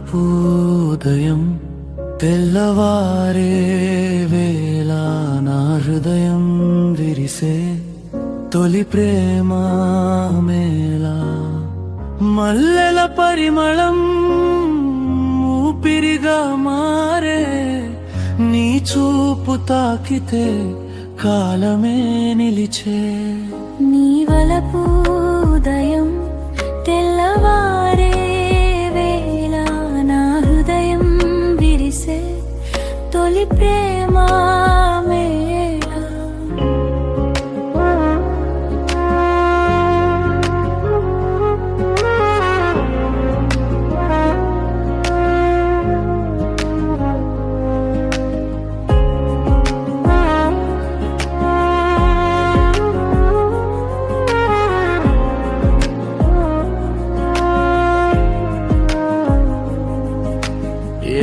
వలపుదయం తెల్లవారే వేళ నా హృదయం విరిసే తొలి ప్రేమ మేళ మల్లెల పరిమళం ఊపిరిగా మారే నీ చూపు తాకితే కాలమే నిలిచే నీ వలపుదయం తెల్లవారే వేళ నా హృదయం విరిసే తొలి ప్రేమ మేళ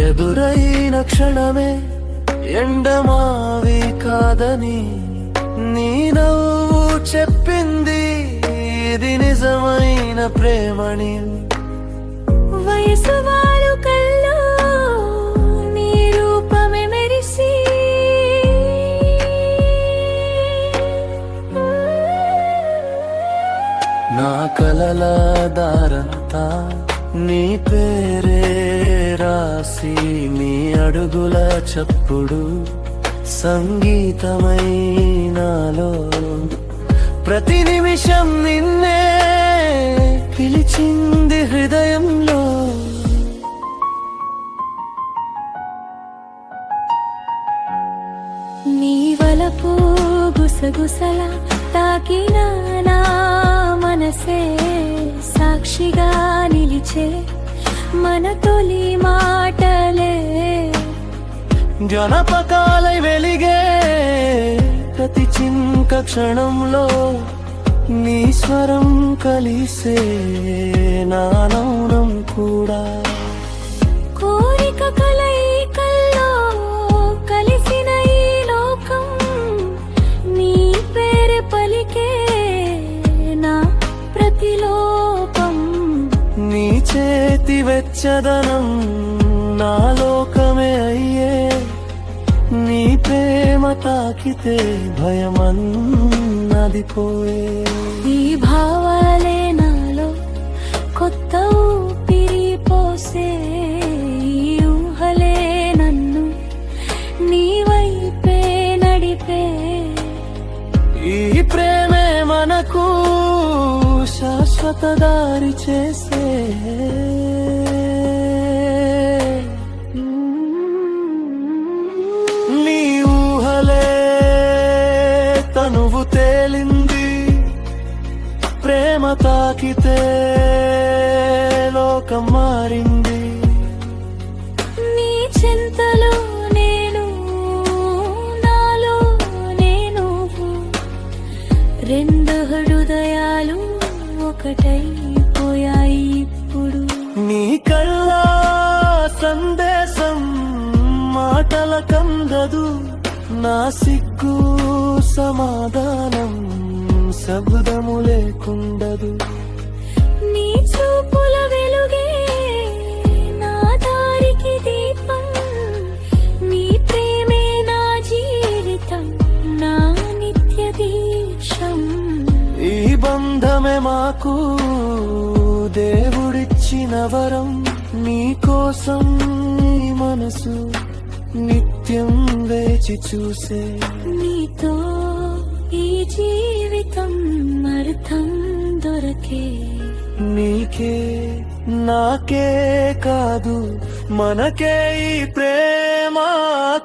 ఎదురైన క్షణమే ఎండమావి కాదని నీ నవ్వు చెప్పింది ఇది నిజమైన ప్రేమని వయసు వాలు కల్లో నీ రూపమే మెరిసి నా కలల దారంతా నీ పేరే రాసి నీ అడుగుల చప్పుడు సంగీతమై నాలో ప్రతి నిమిషం నిన్నే పిలిచింది హృదయంలో నీ వలపు గుసగుసల తాకిన నా మనసే సాక్షిగా నిలిచే మన తొలి మాటలే జనపకాలై వెలిగే ప్రతి చింక క్షణంలో నీ స్వరం కలిసే నా మౌనం కూడా కోరిక కలయికల్లో కలిసిన ఈ లోకం నీ పేరు పలికే నా ప్రతిలోకం నీ చేతి వెచ్చదనం నా లోకమే అయ్యే నీ ప్రేమ తాకితే భయమన్నది పోయే ఈ భావాలే నాలో కొత్త ఊపిరి పోసే ఈ ఊహలే నన్ను నీ వైపే నడిపే ఈ ప్రేమే మనకు శాశ్వత దారి చేసే నీ ఊహలే తనువు తేలింది ప్రేమ తాకితే లోకం మారింది నీ చింతలో నేను నాలో నేను రెండు హృదయాలు ఒకటైపోయాయి ఇప్పుడు నీ కళ్ళ సందేశం మాటల కందదు నా సిగ్గు సమాధానం శబ్దము లేకుండదు నీ చూపుల వెలుగే నా దారికి దీపం నీ ప్రేమే నా జీవితం నా నిత్య దీక్షం ఈ బంధమే మాకు దేవుడిచ్చిన వరం నీ కోసం నీ మనసు నిత్యం వేచి చూసే నీతో ఈ జీవితం అర్థం దొరకే నీకే నాకే కాదు మనకే ఈ ప్రేమ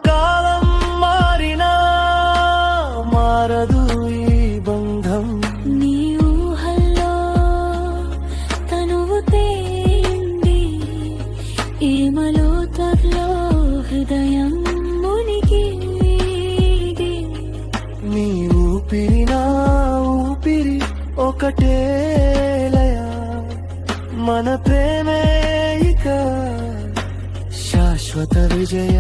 కాలం మారినా మారదు ఈ బంధం నీ ఊహల్లో తనువు తేలింది ఏమలో త్వరలో హృదయం మునిగి నీ ఊపిరి నా ఊపిరి ఒకటే లయ మన ప్రేమే ఇక శాశ్వత శాశ్వత విజయ.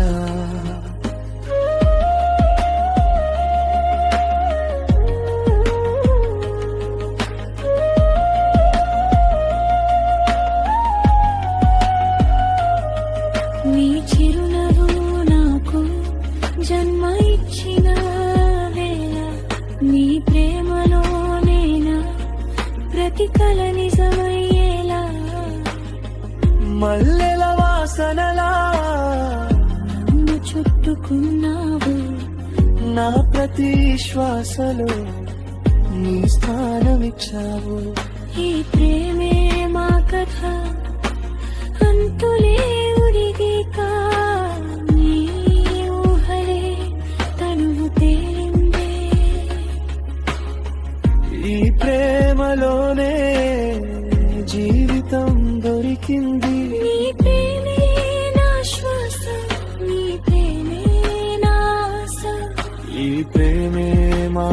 నీ చిరునవ్వు నాకు జన్మ ఇచ్చిన వేళ, నీ ప్రేమలో నేనా ప్రతి కల నిజమయ్యేలా. మల్లెల వాసనలా నన్ను చుట్టుకున్నావు, నా ప్రతి శ్వాసలో నీ స్థానమిచ్చావు. ఈ ప్రేమే మా కథ అంతులే ఉడిగిక, నీ ఊహలే తనువు తేలిందే. ఈ ప్రేమలోనే జీవితం దొరికింది. నీ ప్రేమే నా శ్వాస, నీ ప్రేమే నా ఆశ. ఈ ప్రేమే మా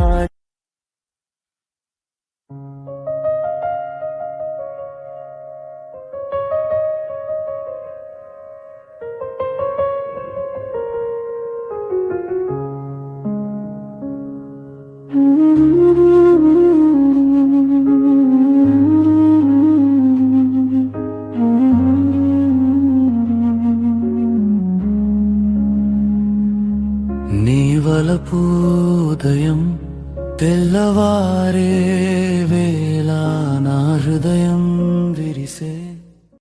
నీ వలపు ఉదయం తెల్లవారే వేళ నా హృదయం విరిసే.